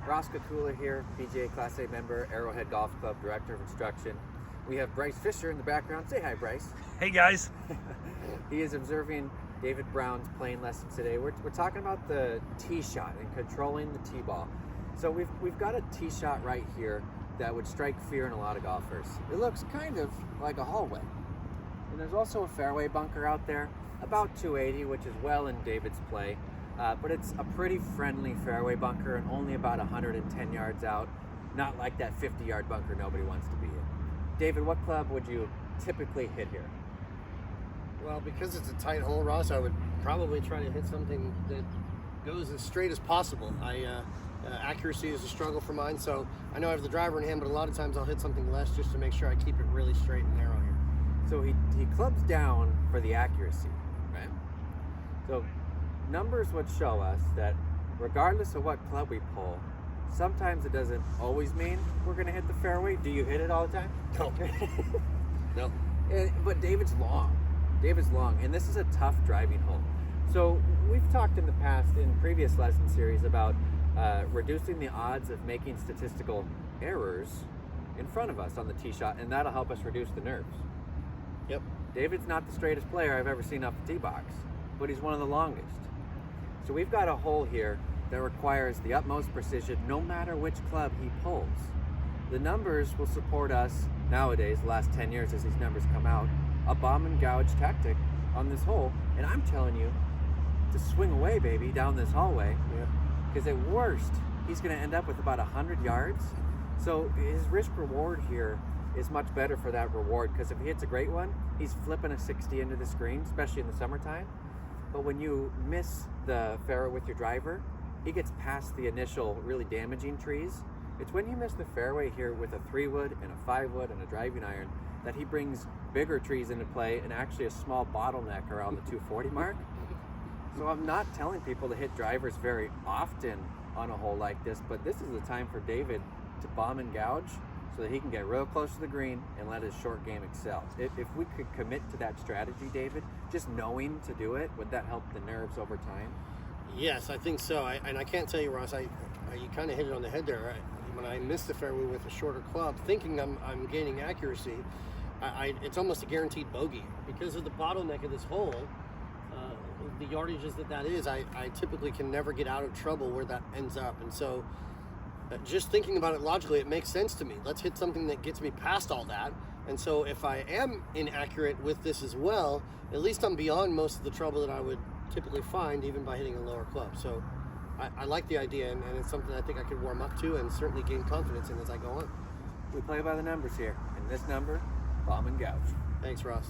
Ross Kakula here, PGA Class A member, Arrowhead Golf Club Director of Instruction. We have Bryce Fisher in the background. Say hi, Bryce. Hey, guys. He is observing David Brown's playing lessons today. We're talking about the tee shot and controlling the tee ball. So we've got a tee shot right here that would strike fear in a lot of golfers. It looks kind of like a hallway. And there's also a fairway bunker out there, about 280, which is well in David's play. But it's a pretty friendly fairway bunker and only about 110 yards out. Not like that 50-yard bunker nobody wants to be in. David, what club would you typically hit here? Well, because it's a tight hole, Ross, I would probably try to hit something that goes as straight as possible. Accuracy is a struggle for mine, so I know I have the driver in hand, but a lot of times I'll hit something less just to make sure I keep it really straight and narrow here. So he clubs down for the accuracy, right? So numbers would show us that regardless of what club we pull, sometimes it doesn't always mean we're going to hit the fairway. Do you hit it all the time? No. No. But David's long. And this is a tough driving hole. So we've talked in the past in previous lesson series about reducing the odds of making statistical errors in front of us on the tee shot, and that'll help us reduce the nerves. Yep. David's not the straightest player I've ever seen off the tee box, but he's one of the longest. So we've got a hole here that requires the utmost precision no matter which club he pulls. The numbers will support us nowadays, the last 10 years as these numbers come out, a bomb and gouge tactic on this hole. And I'm telling you to swing away, baby, down this hallway. Because at worst, he's going to end up with about 100 yards. So his risk reward here is much better for that reward, because if he hits a great one, he's flipping a 60 into the screen, especially in the summertime. But when you miss the fairway with your driver, he gets past the initial really damaging trees. It's when you miss the fairway here with a 3-wood and a 5-wood and a driving iron that he brings bigger trees into play and actually a small bottleneck around the 240 mark. So I'm not telling people to hit drivers very often on a hole like this, but this is the time for David to bomb and gouge so that he can get real close to the green and let his short game excel. If we could commit to that strategy, David, just knowing to do it, would that help the nerves over time? Yes, I think so. And I can't tell you, Ross, you kind of hit it on the head there. When I missed the fairway with a shorter club, thinking I'm gaining accuracy, it's almost a guaranteed bogey. Because of the bottleneck of this hole, the yardages that is, I typically can never get out of trouble where that ends up. And so just thinking about it logically, it makes sense to me. Let's hit something that gets me past all that. And so if I am inaccurate with this as well, at least I'm beyond most of the trouble that I would typically find even by hitting a lower club. So I like the idea, and it's something I think I could warm up to and certainly gain confidence in as I go on. We play by the numbers here, and this number, bomb and gouge. Thanks, Ross.